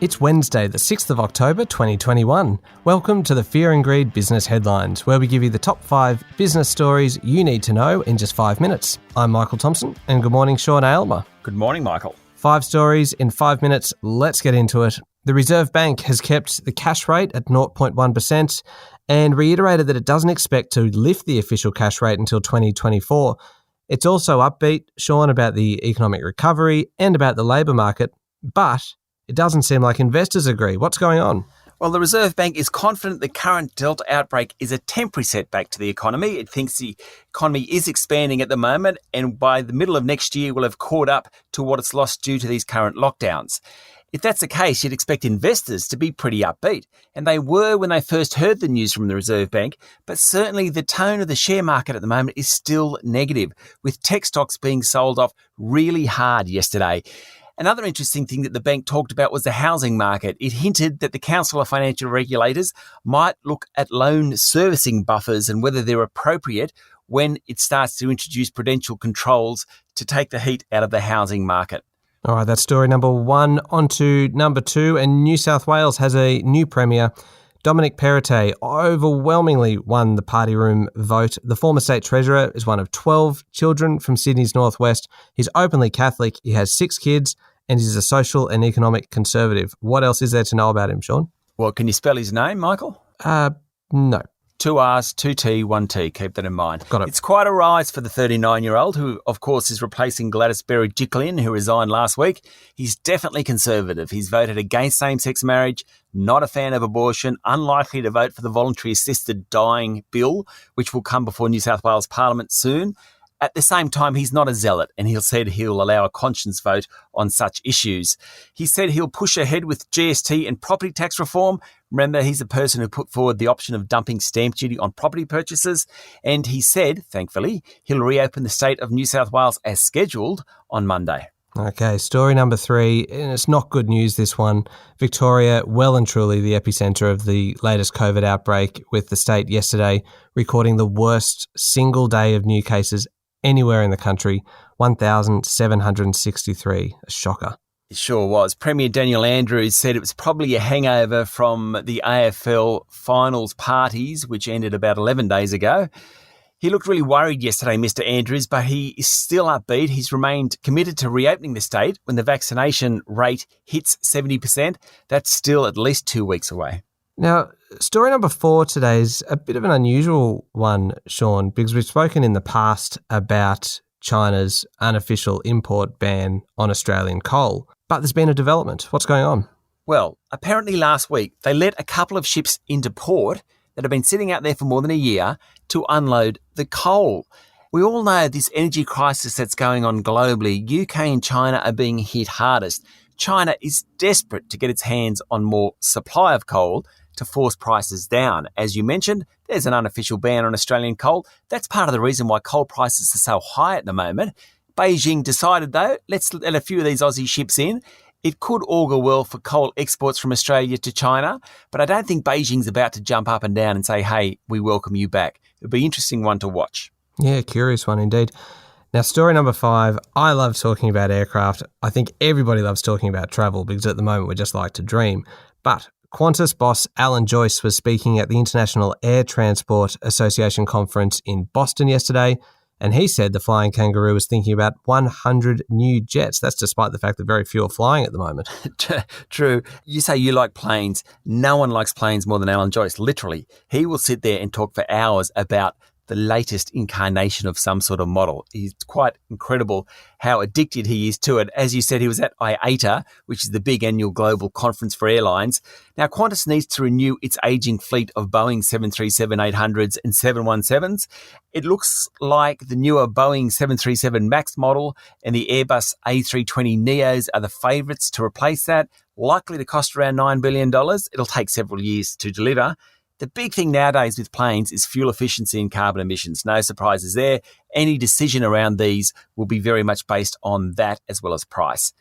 It's Wednesday, the 6th of October 2021. Welcome to the Fear and Greed Business Headlines, where we give you the top 5 business stories you need to know in just 5 minutes. I'm Michael Thompson, and good morning, Sean Aylmer. Good morning, Michael. 5 stories in 5 minutes. Let's get into it. The Reserve Bank has kept the cash rate at 0.1% and reiterated that it doesn't expect to lift the official cash rate until 2024. It's also upbeat, Sean, about the economic recovery and about the labour market, but it doesn't seem like investors agree. What's going on? Well, the Reserve Bank is confident the current Delta outbreak is a temporary setback to the economy. It thinks the economy is expanding at the moment, and by the middle of next year will have caught up to what it's lost due to these current lockdowns. If that's the case, you'd expect investors to be pretty upbeat, and they were when they first heard the news from the Reserve Bank, but certainly the tone of the share market at the moment is still negative, with tech stocks being sold off really hard yesterday. Another interesting thing that the bank talked about was the housing market. It hinted that the Council of Financial Regulators might look at loan servicing buffers and whether they're appropriate when it starts to introduce prudential controls to take the heat out of the housing market. All right, that's story number 1. On to number 2, and New South Wales has a new Premier. Dominic Perrottet overwhelmingly won the party room vote. The former state treasurer is one of 12 children from Sydney's northwest. He's openly Catholic. He has 6 kids, and he's a social and economic conservative. What else is there to know about him, Sean? Well, can you spell his name, Michael? No. 2 R's, 2 T, 1 T. Keep that in mind. Got it. It's quite a rise for the 39-year-old, who, of course, is replacing Gladys Berejiklian, who resigned last week. He's definitely conservative. He's voted against same-sex marriage, not a fan of abortion, unlikely to vote for the voluntary assisted dying bill, which will come before New South Wales Parliament soon. At the same time, he's not a zealot, and he'll said he'll allow a conscience vote on such issues. He said he'll push ahead with GST and property tax reform. Remember, he's the person who put forward the option of dumping stamp duty on property purchases. And he said, thankfully, he'll reopen the state of New South Wales as scheduled on Monday. Okay, story number 3, and it's not good news, this one. Victoria, well and truly the epicentre of the latest COVID outbreak, with the state yesterday recording the worst single day of new cases anywhere in the country, 1,763, a shocker. It sure was. Premier Daniel Andrews said it was probably a hangover from the AFL finals parties, which ended about 11 days ago. He looked really worried yesterday, Mr. Andrews, but he is still upbeat. He's remained committed to reopening the state when the vaccination rate hits 70%. That's still at least 2 weeks away. Now, story number 4 today is a bit of an unusual one, Sean, because we've spoken in the past about China's unofficial import ban on Australian coal. But there's been a development. What's going on? Well, apparently last week they let a couple of ships into port that have been sitting out there for more than a year to unload the coal. We all know this energy crisis that's going on globally. UK and China are being hit hardest. China is desperate to get its hands on more supply of coal to force prices down. As you mentioned, there's an unofficial ban on Australian coal. That's part of the reason why coal prices are so high at the moment. Beijing decided, though, let's let a few of these Aussie ships in. It could augur well for coal exports from Australia to China, but I don't think Beijing's about to jump up and down and say, hey, we welcome you back. It'll be an interesting one to watch. Yeah, curious one indeed. Now, story number 5, I love talking about aircraft. I think everybody loves talking about travel because at the moment we just like to dream. But Qantas boss Alan Joyce was speaking at the International Air Transport Association conference in Boston yesterday, and he said the flying kangaroo was thinking about 100 new jets. That's despite the fact that very few are flying at the moment. True. You say you like planes. No one likes planes more than Alan Joyce, literally. He will sit there and talk for hours about the latest incarnation of some sort of model. It's quite incredible how addicted he is to it. As you said, he was at IATA, which is the big annual global conference for airlines. Now, Qantas needs to renew its aging fleet of Boeing 737-800s and 717s. It looks like the newer Boeing 737 MAX model and the Airbus A320neos are the favourites to replace that, likely to cost around $9 billion. It'll take several years to deliver. The big thing nowadays with planes is fuel efficiency and carbon emissions. No surprises there. Any decision around these will be very much based on that as well as price.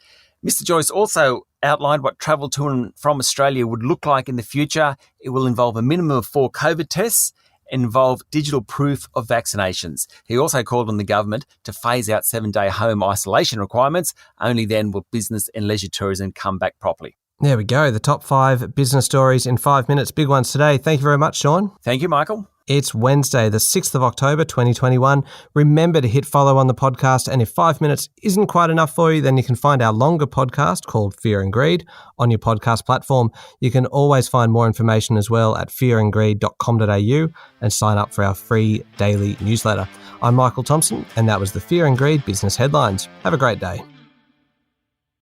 Mr. Joyce also outlined what travel to and from Australia would look like in the future. It will involve a minimum of 4 COVID tests and involve digital proof of vaccinations. He also called on the government to phase out 7-day home isolation requirements. Only then will business and leisure tourism come back properly. There we go. The top 5 business stories in 5 minutes. Big ones today. Thank you very much, Sean. Thank you, Michael. It's Wednesday, the 6th of October, 2021. Remember to hit follow on the podcast, and if 5 minutes isn't quite enough for you, then you can find our longer podcast called Fear and Greed on your podcast platform. You can always find more information as well at fearandgreed.com.au and sign up for our free daily newsletter. I'm Michael Thompson, and that was the Fear and Greed Business Headlines. Have a great day.